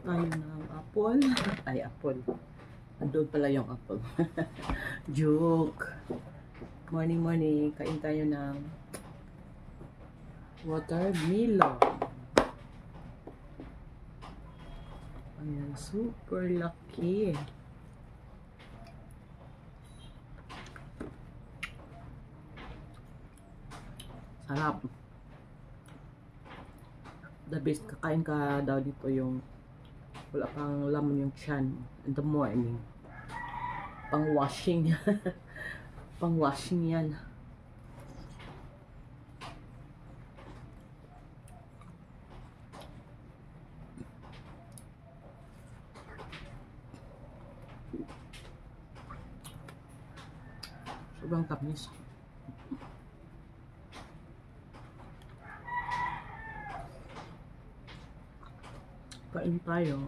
tayo ng apple. Ay, apple. Andun pala yung apple. Joke. Morning, morning. Kain tayo ng watermelon. Ayan, super laki. Sarap. The best, kakain ka daw dito yung wala pang laman yung tiyan in the morning. Pang washing. Pang washing yan. Sobrang tamis. Kain tayo.